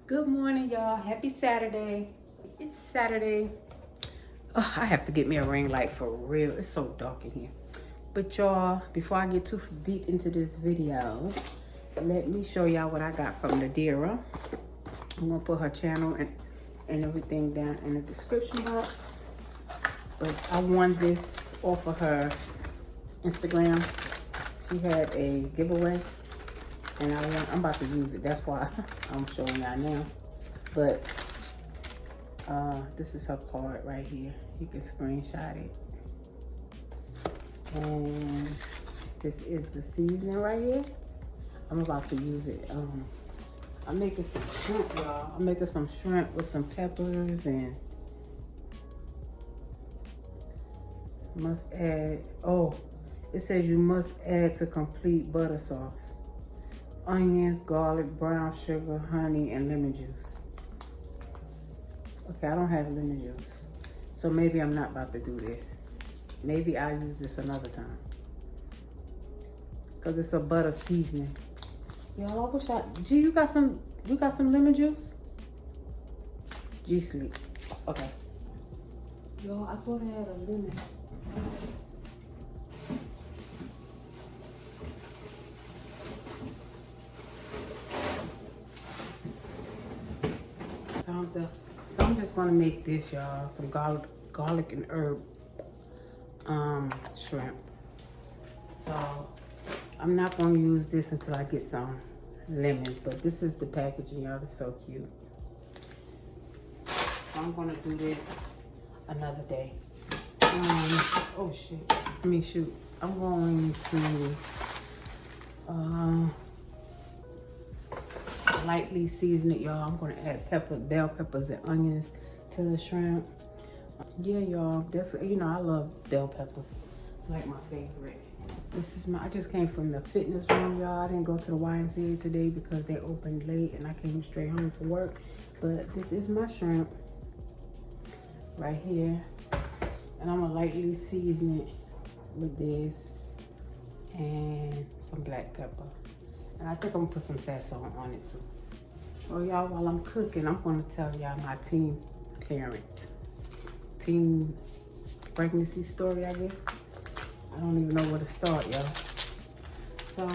Good morning, y'all. Happy Saturday. It's Saturday. Oh, I have to get me a ring light for real. It's so dark in here. But y'all, before I get too deep into this video, let me show y'all what I got from Nadira. I'm gonna put her channel and everything down in the description box. But I won this off of her Instagram. She had a giveaway and I'm about to use it. That's why I'm showing y'all now. But this is her card right here. You can screenshot it. And this is the seasoning right here. I'm about to use it. I'm making some shrimp, y'all. I'm making some shrimp with some peppers and must add. Oh, it says you must add to complete butter sauce. Onions, garlic, brown sugar, honey, and lemon juice. Okay, I don't have lemon juice. So maybe I'm not about to do this. Maybe I'll use this another time. Cause it's a butter seasoning. Y'all, I wish G, you got some lemon juice? G sleep. Okay. Y'all, I thought I had a lemon. So I'm just gonna make this, y'all, some garlic and herb shrimp. So I'm not gonna use this until I get some lemons, but this is the packaging, y'all. It's so cute. So I'm gonna do this another day. Oh shit. I mean shoot. I'm going to lightly season it, y'all. I'm gonna add bell peppers and onions to the shrimp. Yeah, y'all, that's, you know, I love bell peppers. It's like my favorite. This is I just came from the fitness room, y'all. I didn't go to the YMCA today because they opened late and I came straight home from work. But this is my shrimp right here. And I'm gonna lightly season it with this and some black pepper. And I think I'm gonna put some sazon on it too. So y'all, while I'm cooking, I'm gonna tell y'all my teen pregnancy story, I guess. I don't even know where to start, y'all. So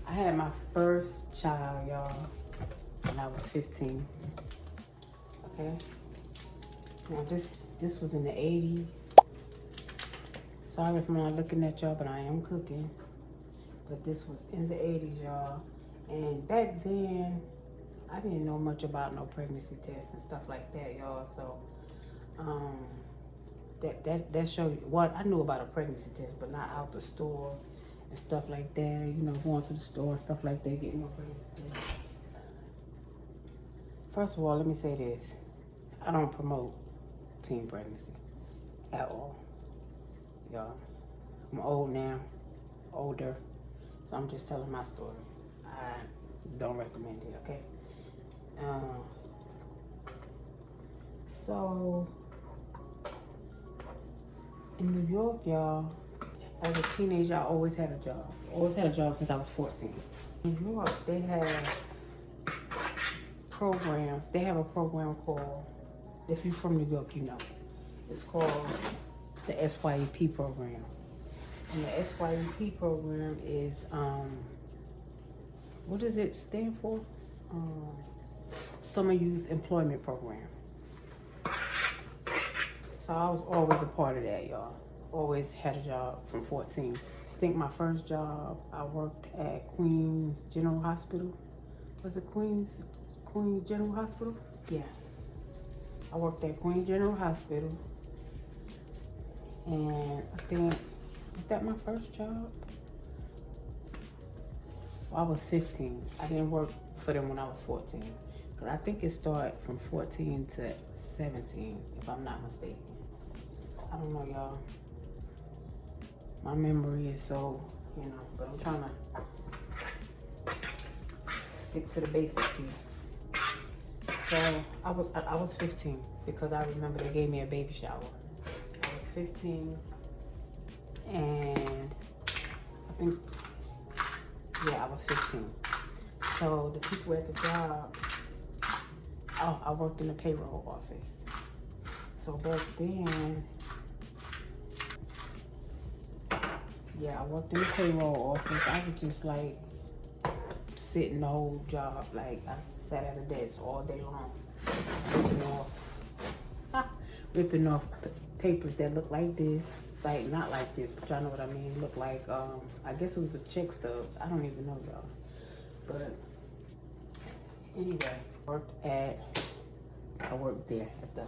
I had my first child, y'all, when I was 15. Okay. Now this was in the 80s. Sorry if I'm not looking at y'all, but I am cooking. But this was in the 80s, y'all. And back then, I didn't know much about no pregnancy tests and stuff like that, y'all. So, that showed you what I knew about a pregnancy test, but not out the store and stuff like that. You know, going to the store and stuff like that, getting no pregnancy test. First of all, let me say this: I don't promote teen pregnancy at all, y'all. I'm old now, older, so I'm just telling my story. I don't recommend it, okay? So in New York, y'all, as a teenager, I always had a job. Always had a job since I was 14. In New York, they have programs. They have a program called, if you're from New York, you know. It's called the SYEP program. And the SYEP program is, what does it stand for? Summer Youth Employment Program. So I was always a part of that, y'all. Always had a job from 14. I think my first job, I worked at Queens General Hospital. Was it Queens General Hospital? Yeah. I worked at Queens General Hospital. And I think, was that my first job? Well, I was 15. I didn't work for them when I was 14. Because I think it started from 14 to 17, if I'm not mistaken. I don't know, y'all. My memory is so, you know, but I'm trying to stick to the basics here. So I was 15 because I remember they gave me a baby shower. I was 15 and I think, yeah, I was 15. So the people at the job, I worked in the payroll office. So back then, yeah, I worked in the payroll office. I was just like sitting the whole job. Like I sat at a desk all day long, ripping off the papers that look like this. Like not like this, but y'all know what I mean. Look like I guess it was the check stubs. I don't even know, y'all. But anyway, I worked there at the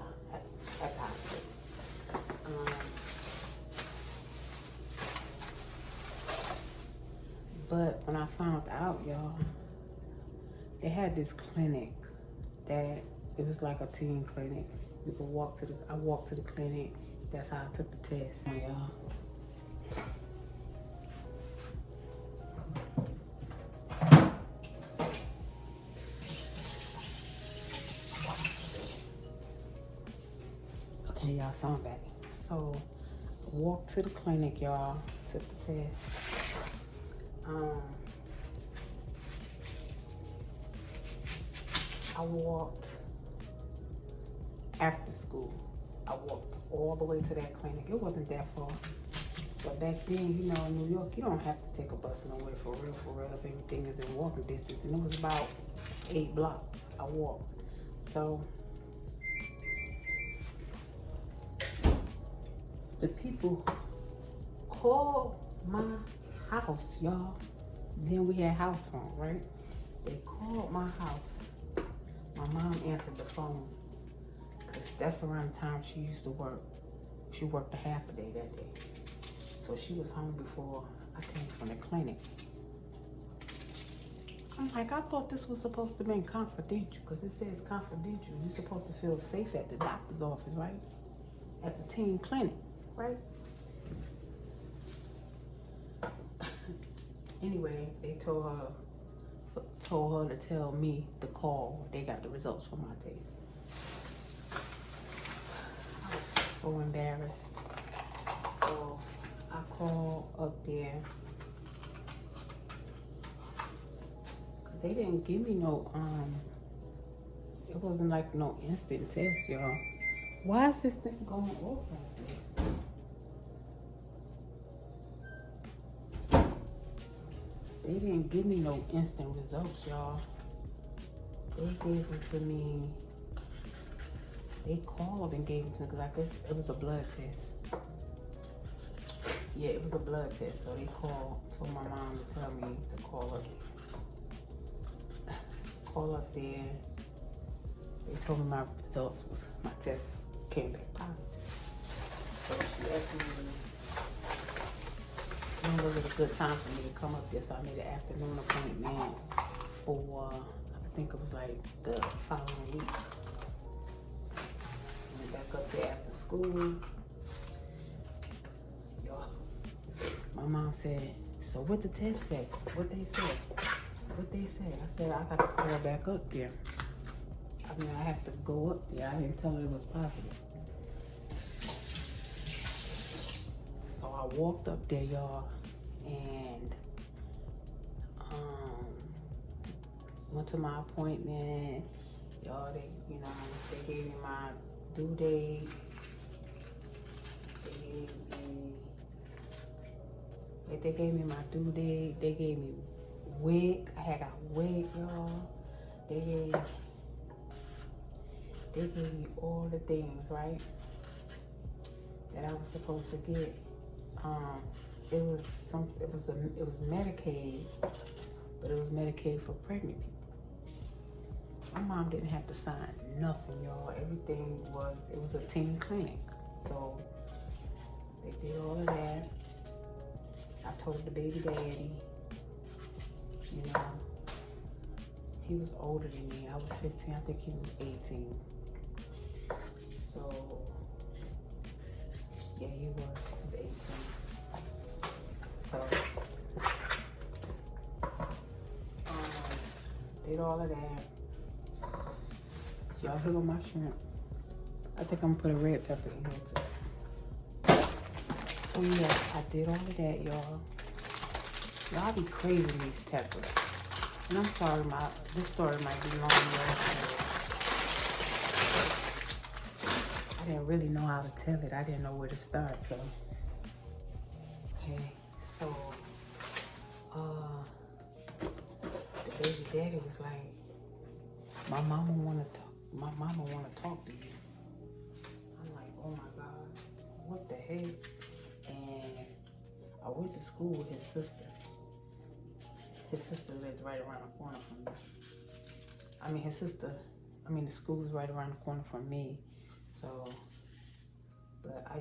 hospital. But when I found out, y'all, they had this clinic that it was like a teen clinic. You could I walked to the clinic. That's how I took the test. Y'all. Okay, y'all, so I'm back. So, walked to the clinic, y'all, took the test. I walked after school. I walked all the way to that clinic. It wasn't that far. But back then, you know, in New York, you don't have to take a bus nowhere for real, if everything is in walking distance. And it was about 8 blocks I walked. So, the people called my house, y'all. Then we had house phone, right? They called my house. My mom answered the phone. Cause that's around the time she used to work. She worked a half a day that day. So she was home before I came from the clinic. I'm like, I thought this was supposed to be confidential because it says confidential. You're supposed to feel safe at the doctor's office, right? At the teen clinic, right? Anyway, they told her to tell me to call. They got the results from my test. I was so embarrassed. So I called up there. Cause they didn't give me no, it wasn't like no instant test, y'all. Why is this thing going off like this? They didn't give me no instant results, y'all. They gave them to me. They called and gave it to me because I guess it was a blood test. Yeah, it was a blood test. So they told my mom to tell me to call up there. They told me my results my test came back positive. So she asked me when was it a good time for me to come up there. So I made an afternoon appointment for, I think it was like the following week. Went back up there after school. Y'all, my mom said, so what the test said? What they said? I said, I got to call back up there. I mean, I have to go up there. I didn't tell her it was positive. So I walked up there, y'all, and went to my appointment. Y'all, they gave me my due date. They gave me my due date. They gave me wig. I had a wig, y'all. They gave me all the things, right, that I was supposed to get. It was Medicaid, but it was Medicaid for pregnant people. My mom didn't have to sign nothing, y'all. Everything it was a teen clinic. So they did all of that. I told the baby daddy, he was older than me. I was 15, I think he was 18. So, yeah, he was 18. So, did all of that. Y'all here on my shrimp. I think I'm gonna put a red pepper in here too. So yeah, I did all of that, y'all. Y'all be craving these peppers. And I'm sorry, this story might be long, I didn't really know how to tell it. I didn't know where to start, so. Okay, so, the baby daddy was like, my mama wanna talk to you. I'm like, oh my God, what the heck? And I went to school with his sister. His sister lived right around the corner from me. The school was right around the corner from me. So, but I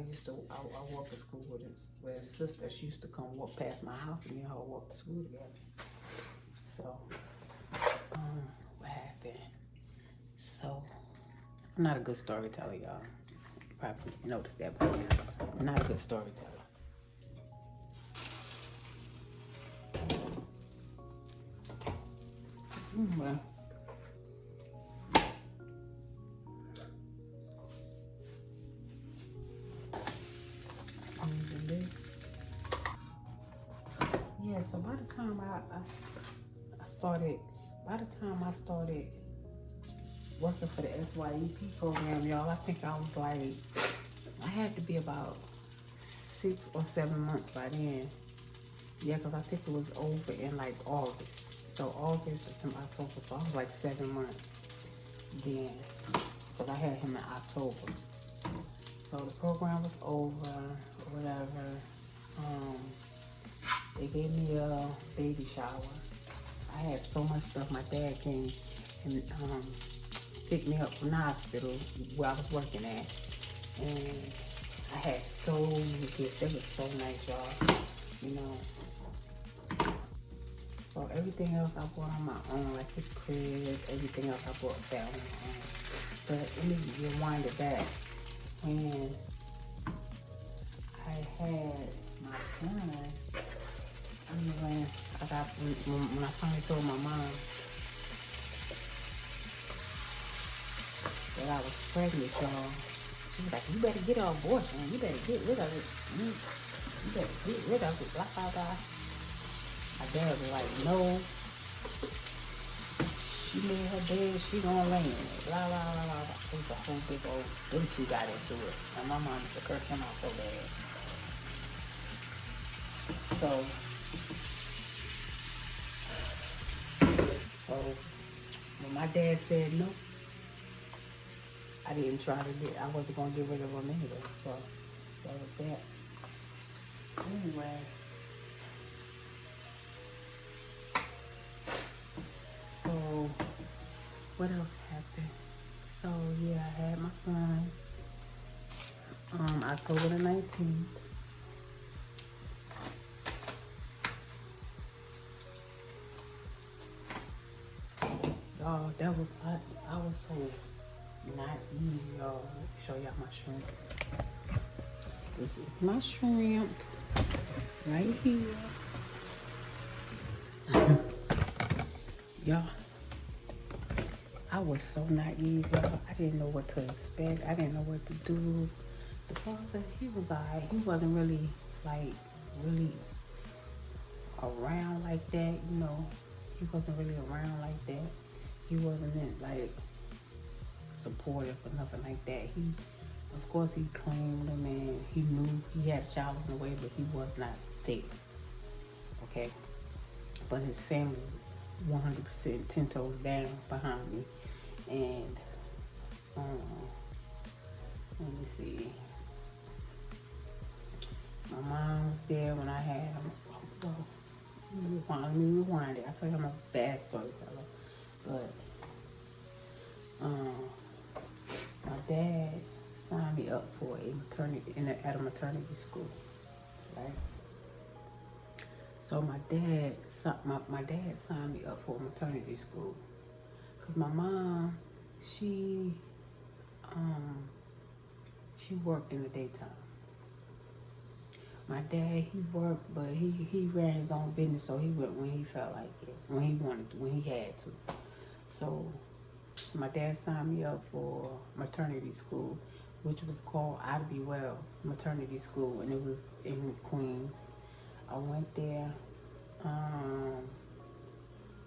walked to school with his sister. She used to come walk past my house and me and her walk to school together. So, what happened? So, I'm not a good storyteller, y'all. You probably noticed that by now. I'm not a good storyteller. Well, yeah, so by the time I started working for the SYEP program, y'all, I think I had to be about 6 or 7 months by then. Yeah, because I think it was over in like August. So August, September, October, so I was like 7 months then, because I had him in October. So the program was over, or whatever. They gave me a baby shower. I had so much stuff. My dad came and picked me up from the hospital where I was working at. And I had so many gifts. They were so nice, y'all. You know. So everything else I bought on my own, like his crib, everything else I bought that on my own. But let me rewind it back. When I had my son, when I finally told my mom that I was pregnant, y'all, she was like, you better get an abortion. You better get rid of it. You better get rid of it. Blah, blah, blah. My dad was like, no. She made her bed, she gonna lay in it. Blah, blah, blah, blah, blah. It was a whole big old, them two got into it. And my mom used to curse him out so bad. So when my dad said no, I wasn't gonna get rid of him anyway. So that was that. Anyway. So what else happened? So yeah, I had my son October the 19th. Y'all, I was so naive, y'all. Let me show y'all my shrimp. This is my shrimp right here. Y'all, I was so naive, y'all. I didn't know what to expect. I didn't know what to do. The father, he was alright. He wasn't really around like that, you know. He wasn't really around like that. He wasn't supportive or nothing like that. Of course, he claimed him and he knew he had a child in the way, but he was not there. Okay, but his family was 100% 10 toes down behind me, and let me see. My mom was there when I had him. Well, let me rewind it. I tell you I'm a bad storyteller, but my dad signed me up for a maternity at a maternity school, right? So my dad signed me up for a maternity school, cause my mom she worked in the daytime. My dad, he worked, but he ran his own business, so he went when he felt like it, when he wanted to, when he had to. So my dad signed me up for maternity school, which was called Ida B. Wells Maternity School, and it was in Queens. I went there.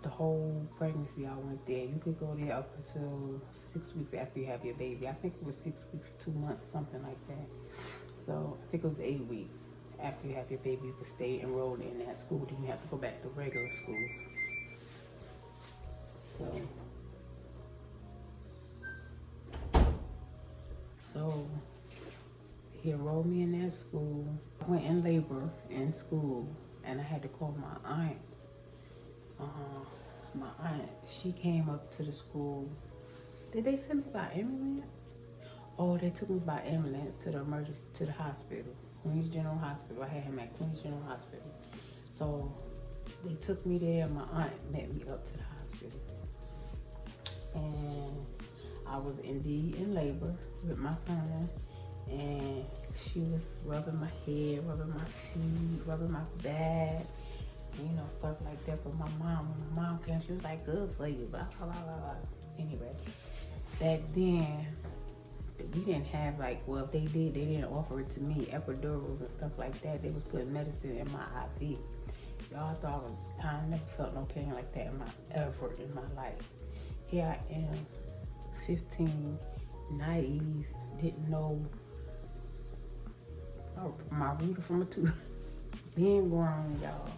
the whole pregnancy I went there. You could go there up until 6 weeks after you have your baby. I think it was 6 weeks, 2 months, something like that. So I think it was 8 weeks after you have your baby. You could stay enrolled in that school. Then you have to go back to regular school. So he enrolled me in that school. I went in labor in school, and I had to call my aunt. My aunt, she came up to the school. Did they send me by ambulance? Oh, they took me by ambulance to the emergency, to the hospital, Queens General Hospital. I had him at Queens General Hospital. So they took me there. My aunt met me up to the hospital, and I was indeed in labor with my son, and she was rubbing my head, rubbing my feet, rubbing my back, you know, stuff like that. But when my mom came, she was like, "Good for you," blah, blah, blah, blah. Anyway, back then, we didn't have like, well, if they did, they didn't offer it to me, epidurals and stuff like that. They was putting medicine in my IV. Y'all thought I never felt no pain like that ever in my life. Here I am, 15, naive, didn't know my rooter from a tooth. Being grown, y'all,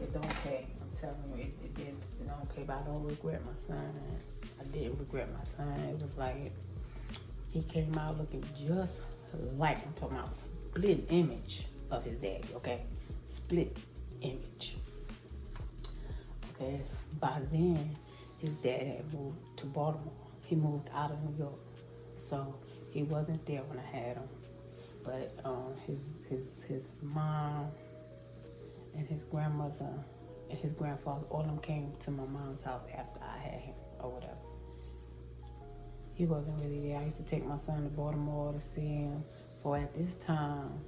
it don't pay. I'm telling you, it don't pay. But I don't regret my son. I didn't regret my son. It was like he came out looking just like, I'm talking about split image of his daddy. Okay, split image. Okay, by then his dad had moved to Baltimore. He moved out of New York, so he wasn't there when I had him. But his mom and his grandmother and his grandfather, all of them came to my mom's house after I had him or whatever. He wasn't really there. I used to take my son to Baltimore to see him. So at this time,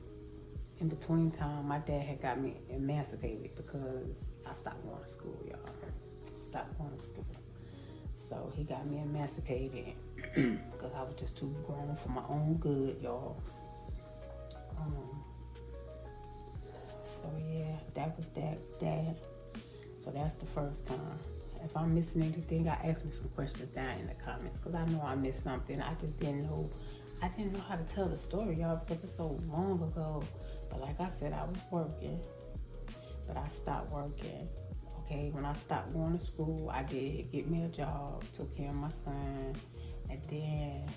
in between time, my dad had got me emancipated because I stopped going to school, y'all. Stopped going to school. So he got me emancipated because I was just too grown for my own good, y'all. So yeah, that was that. So that's the first time. If I'm missing anything, I ask me some questions down in the comments because I know I missed something. I just didn't know. I didn't know how to tell the story, y'all, because it's so long ago. But like I said, I was working, but I stopped working. Okay, when I stopped going to school, I did get me a job, took care of my son, and then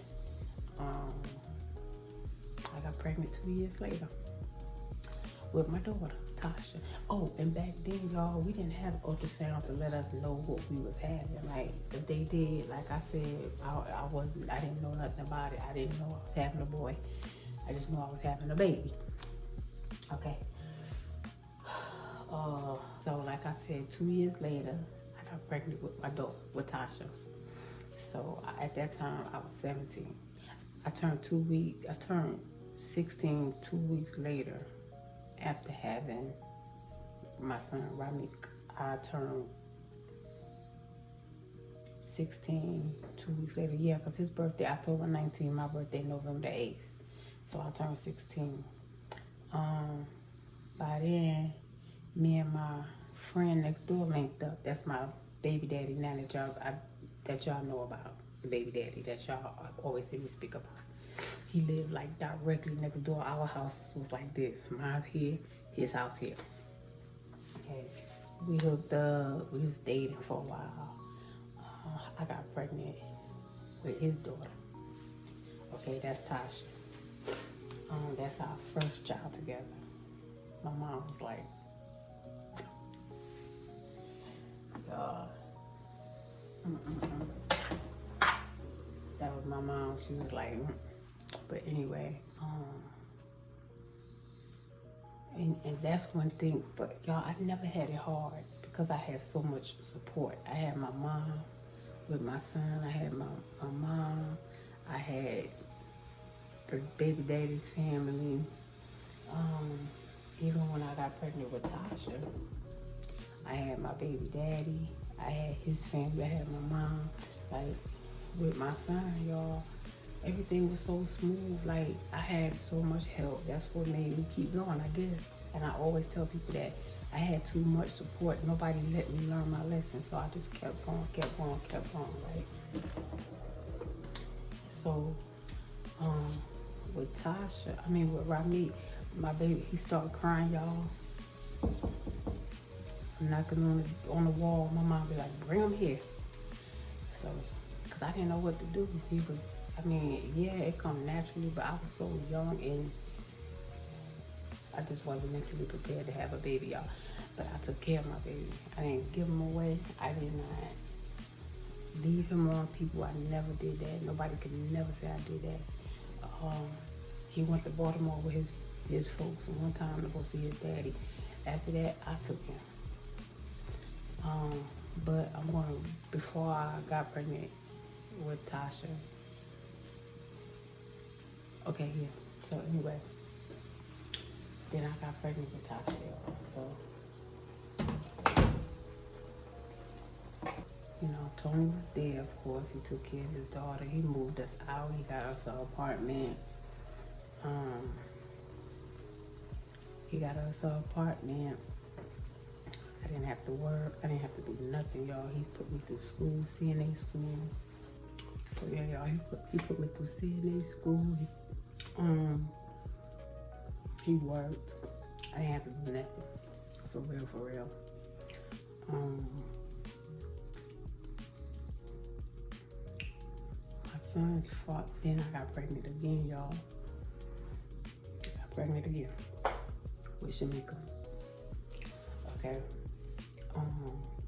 I got pregnant 2 years later with my daughter, Tasha. Oh, and back then, y'all, we didn't have ultrasound to let us know what we was having. Like, if they did, like I said, I didn't know nothing about it. I didn't know I was having a boy. I just knew I was having a baby. Okay. So like I said, 2 years later, I got pregnant with my daughter, with Tasha. So at that time, I was 17. I turned 16 2 weeks later after having my son, Ramik. I turned 16 2 weeks later. Yeah, because his birthday, October 19th, my birthday, November 8th. So I turned 16. By then, me and my friend next door linked up. That's my baby daddy now that y'all know about. The baby daddy that y'all always hear me speak about. He lived like directly next door. Our house was like this. Mine's here, his house here. Okay, we hooked up. We was dating for a while. I got pregnant with his daughter. Okay, that's Tasha. That's our first child together. My mom was like, that was my mom. She was like, but anyway, and that's one thing. But y'all, I never had it hard because I had so much support. I had my mom with my son. I had my mom. I had the baby daddy's family. Even when I got pregnant with Tasha, I had my baby daddy. I had his family. I had my mom. Like, with my son, y'all, everything was so smooth. Like, I had so much help. That's what made me keep going, I guess. And I always tell people that I had too much support. Nobody let me learn my lesson, so I just kept going, right? So, with with Rami, my baby, he started crying, y'all. I'm knocking on the wall. My mom be like, bring him here. So, because I didn't know what to do. He was, it come naturally, but I was so young and I just wasn't mentally prepared to have a baby, y'all. But I took care of my baby. I didn't give him away. I did not leave him on people. I never did that. Nobody could never say I did that. He went to Baltimore with his folks one time to go see his daddy. After that, I took him. But before I got pregnant with Tasha. Okay, yeah. So anyway, then I got pregnant with Tasha, so, Tony was there, of course. He took care of his daughter. He moved us out. He got us an apartment. I didn't have to work. I didn't have to do nothing, y'all. He put me through school, CNA school. So yeah, y'all, he put me through CNA school. He worked. I didn't have to do nothing. For real. My son's fault. Then I got pregnant again, y'all. With Shamika. Okay.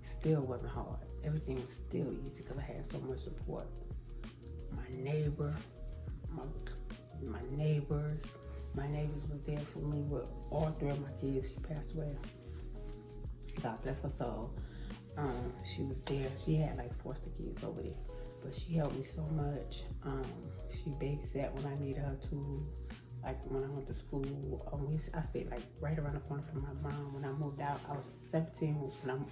Still wasn't hard. Everything was still easy because I had so much support. My neighbors were there for me with all three of my kids. She passed away. God bless her soul. She was there. She had like foster kids over there, but she helped me so much. She babysat when I needed her to. Like when I went to school, I stayed like right around the corner from my mom. When I moved out, I was 17 when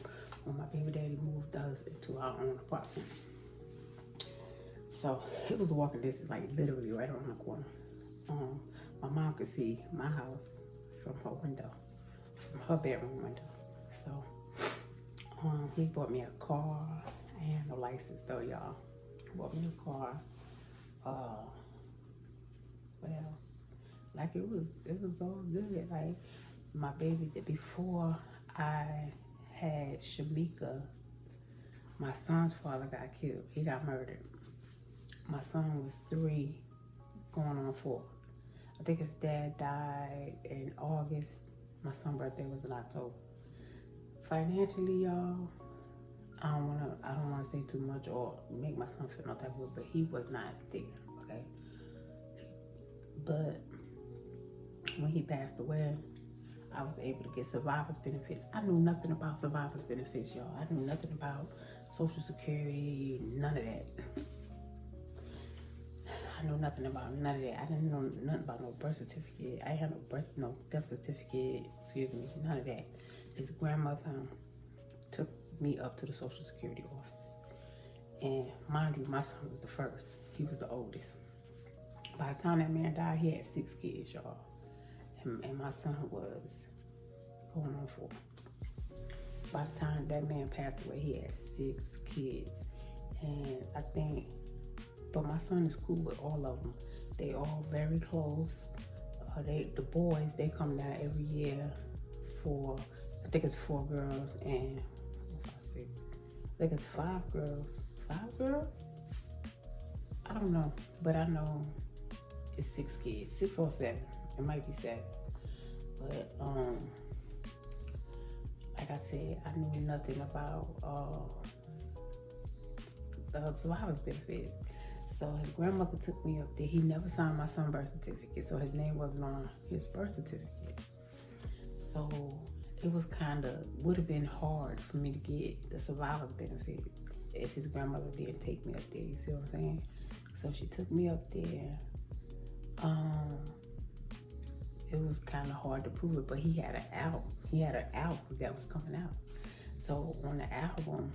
my baby daddy moved us into our own apartment. So it was walking distance, like literally right around the corner. My mom could see my house from her window, from her bedroom window. So he bought me a car. I had no license though, y'all. He bought me a car. What else? Like it was all good. Like my baby, before I had Shamika, my son's father got killed. He got murdered. My son was 3, going on 4. I think his dad died in August. My son's birthday was in October. Financially, y'all, I don't wanna say too much or make my son feel no type of way, but he was not there, okay? But when he passed away, I was able to get survivor's benefits. I knew nothing about survivor's benefits, y'all. I knew nothing about Social Security, none of that. I knew nothing about none of that. I didn't know nothing about no birth certificate. I had no death certificate, none of that. His grandmother took me up to the Social Security office. And mind you, my son was the first. He was the oldest. By the time that man died, he had 6 kids, y'all. And my son was going on 4. By the time that man passed away, he had 6 kids. And but my son is cool with all of them. They all very close. The boys, they come down every year for, I think it's 4 girls and, I think it's 5 girls. 5 girls? I don't know, but I know it's 6 kids, 6 or 7. It might be 7. But like I said, I knew nothing about the survivor's benefit. So his grandmother took me up there. He never signed my son's birth certificate, so his name wasn't on his birth certificate. So it was would have been hard for me to get the survivor's benefit if his grandmother didn't take me up there. You see what I'm saying? So she took me up there. It was kind of hard to prove it, but he had an album. He had an album that was coming out. So on the album,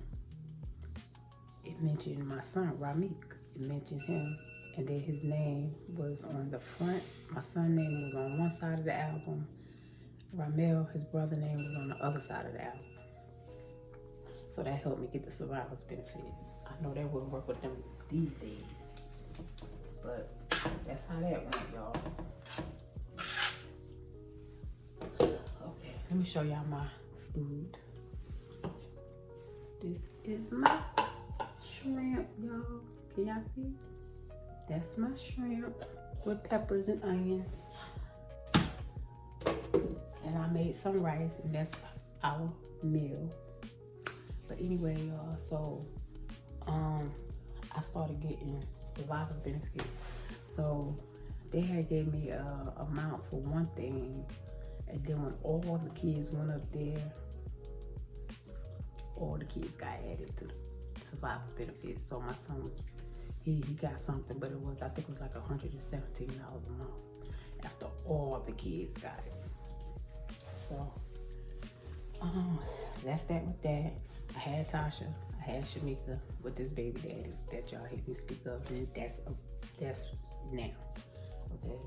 it mentioned my son, Ramik. It mentioned him, and then his name was on the front. My son's name was on one side of the album. Ramel, his brother name, was on the other side of the aisle. So that helped me get the survivor's benefits. I know that wouldn't work with them these days. But that's how that went, y'all. Okay, let me show y'all my food. This is my shrimp, y'all. Can y'all see? That's my shrimp with peppers and onions. And I made some rice, and that's our meal. But anyway, y'all, so I started getting survivor's benefits. So they had gave me a amount for one thing, and then when all the kids went up there, all the kids got added to the survivor's benefits. So my son, he got something, but it was, I think it was like $117 a month after all the kids got it. So that's that with that. I had Tasha, I had Shamika with this baby daddy that y'all hear me speak of, and that's now. Okay.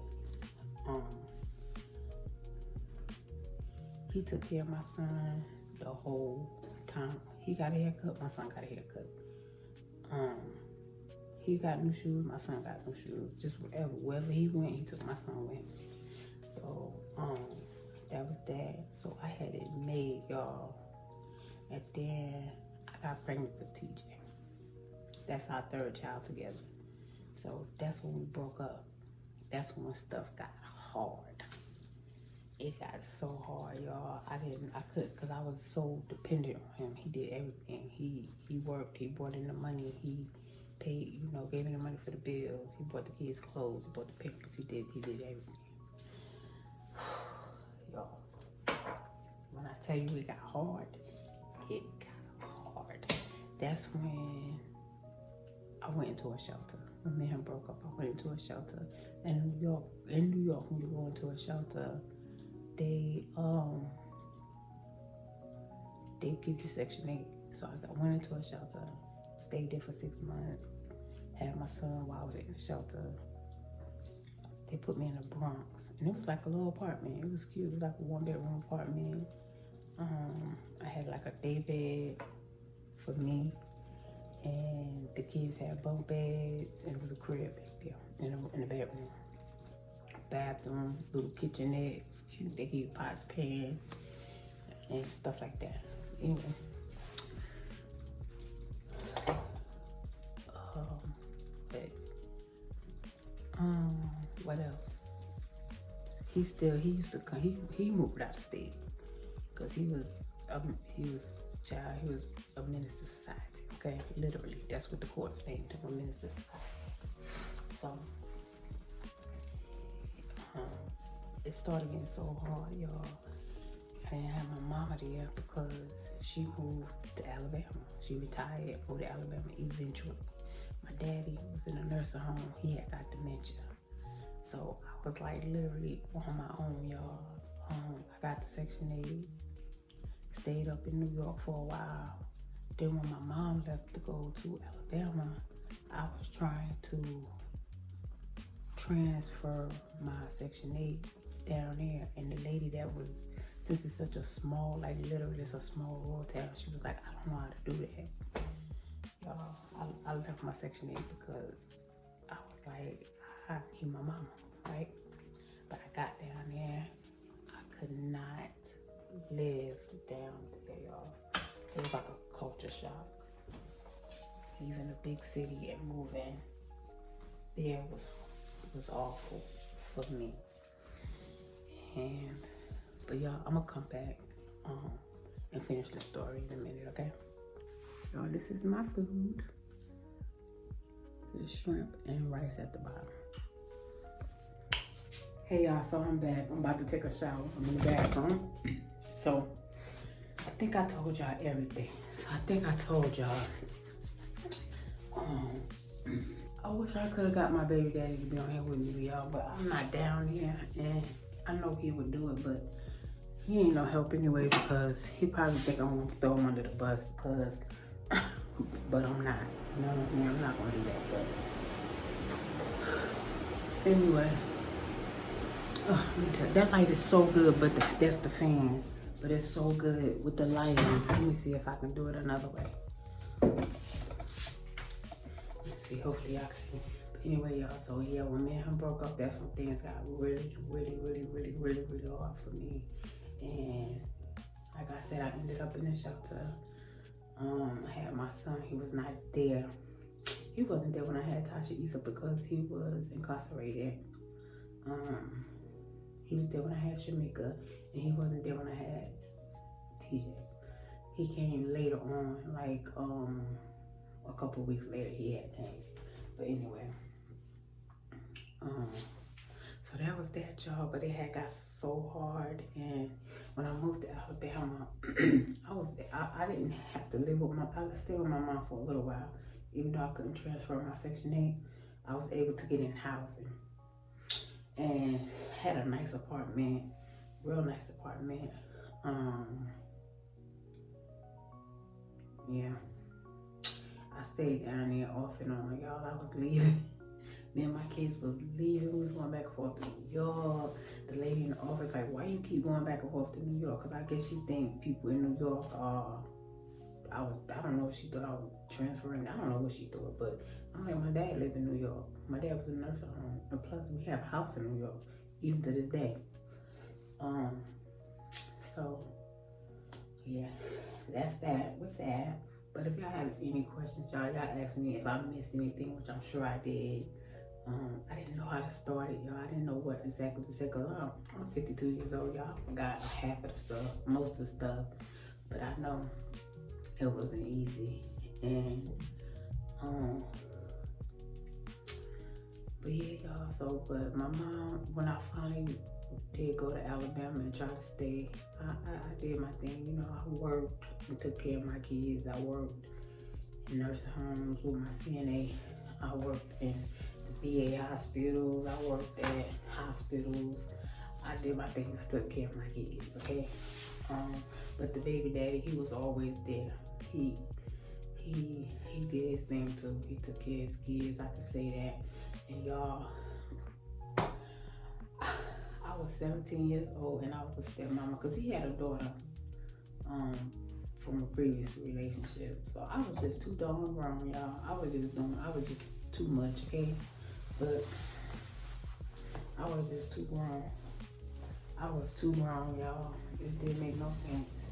He took care of my son the whole time. He got a haircut, my son got a haircut. He got new shoes, my son got new shoes. Just wherever he went, he took my son with him. So that was that. So I had it made, y'all. And then I got pregnant with TJ. That's our third child together. So that's when we broke up. That's when stuff got hard. It got so hard, y'all. I couldn't, because I was so dependent on him. He did everything. He worked, he brought in the money, he paid, gave me the money for the bills. He bought the kids clothes, he bought the pampers, he did everything. Y'all, when I tell you it got hard, it got hard. That's when I went into a shelter. When me and him broke up, I went into a shelter. And in New York, when you go into a shelter, they give you Section 8. So I went into a shelter, stayed there for 6 months, had my son while I was in the shelter. They put me in the Bronx, and it was like a little apartment. It was cute. It was like a 1-bedroom apartment. I had like a day bed for me, and the kids had bunk beds, and it was a crib back there in the bedroom. Bathroom, little kitchenette. It was cute. They gave you pots, pans, and stuff like that. Anyway, what else? He used to come. He moved out of state because he was a minister society. Okay, literally, that's what the courts named him, a minister society. So it started getting so hard, y'all. I didn't have my mama there because she moved to Alabama. She retired, moved to Alabama eventually. My daddy was in a nursing home. He had got dementia. So I was like literally on my own, y'all. I got the Section 8, stayed up in New York for a while. Then when my mom left to go to Alabama, I was trying to transfer my Section 8 down there. And the lady that was, since it's such a small, like literally it's a small rural town, she was like, I don't know how to do that. Y'all, I left my Section 8 because I was like, I need my mama, right? But I got down there, I could not live down there, y'all. It was like a culture shock. Leaving a big city and moving there was awful for me. But y'all, I'm gonna come back and finish the story in a minute, okay? Y'all, this is my food. The shrimp and rice at the bottom. Hey y'all, so I'm back. I'm about to take a shower. I'm in the bathroom. So I think I told y'all everything. So I think I told y'all. I wish I could have got my baby daddy to be on here with me, y'all, but I'm not down here, and I know he would do it, but he ain't no help anyway because he probably think I'm gonna throw him under the bus because, but I'm not. You know what I mean? I'm not gonna do that, but anyway, That light is so good, but that's the fan. But it's so good with the lighting. Let me see if I can do it another way. Let's see, hopefully y'all can see. But anyway, y'all, so yeah, when me and him broke up, that's when things got really hard for me. And like I said, I ended up in the shelter. I had my son, he was not there. He wasn't there when I had Tasha either because he was incarcerated. He was there when I had Shamika, and he wasn't there when I had TJ. He came later on, like a couple weeks later he had came. But anyway, so that was that, y'all. But it had got so hard, and when I moved to Alabama, I didn't have to live with I stayed with my mom for a little while. Even though I couldn't transfer my Section 8, I was able to get in housing. And had a nice apartment, real nice apartment. Yeah, I stayed down there off and on, y'all. I was leaving. Me and my kids was leaving. We was going back and forth to New York. The lady in the office like, why you keep going back and forth to New York? Because I guess she think people in New York are, I don't know if she thought I was transferring. I don't know what she thought, but I'm like, my dad lived in New York. My dad was a nurse at home. And plus, we have a house in New York, even to this day. So, yeah, that's that with that. But if y'all have any questions, y'all ask me if I missed anything, which I'm sure I did. I didn't know how to start it, y'all. I didn't know what exactly to say, because I'm 52 years old, y'all. I forgot half of the stuff, most of the stuff. But I know it wasn't easy. And, but yeah, y'all, so, but my mom, when I finally did go to Alabama and try to stay, I did my thing. You know, I worked and took care of my kids. I worked in nursing homes with my CNA. I worked in the VA hospitals. I worked at hospitals. I did my thing. I took care of my kids, okay? But the baby daddy, he was always there. He did his thing too. He took care of his kids, I can say that. And y'all, I was 17 years old and I was a stepmama because he had a daughter from a previous relationship. So I was just too darn grown, y'all. I was just too much, okay? But I was just too grown. I was too grown, y'all. It didn't make no sense.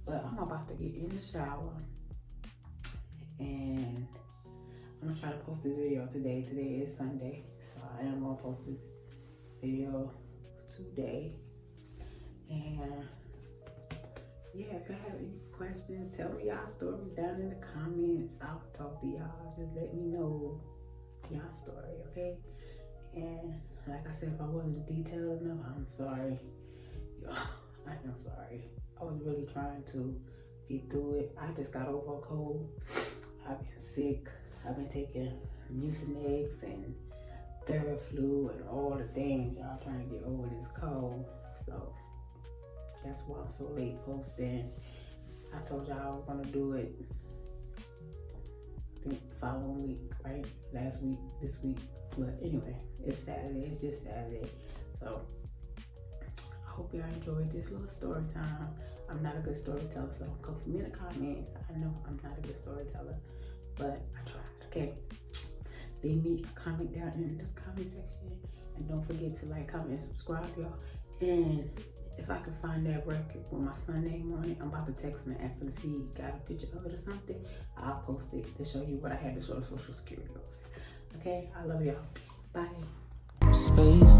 But I'm about to get in the shower and I'm gonna try to post this video today. Today is Sunday, so I am gonna post this video today. And yeah, if you have any questions, tell me y'all stories down in the comments. I'll talk to y'all. Just let me know y'all story, okay? And like I said, if I wasn't detailed enough, I'm sorry. Y'all, I am sorry. I was really trying to get through it. I just got over a cold. I've been sick. I've been taking Mucinex and Theraflu and all the things, y'all, trying to get over this cold. So that's why I'm so late posting. I told y'all I was gonna do it, I think the following week, right? Last week, this week. But anyway, it's Saturday. It's just Saturday. So I hope y'all enjoyed this little story time. I'm not a good storyteller, so don't come for me in the comments. I know I'm not a good storyteller, but I tried, okay? Leave me a comment down in the comment section. And don't forget to like, comment, and subscribe, y'all. And if I can find that record with my son's name on it, I'm about to text him and ask him if he got a picture of it or something. I'll post it to show you what I had to show the Social Security office. Okay, I love y'all. Bye. Space.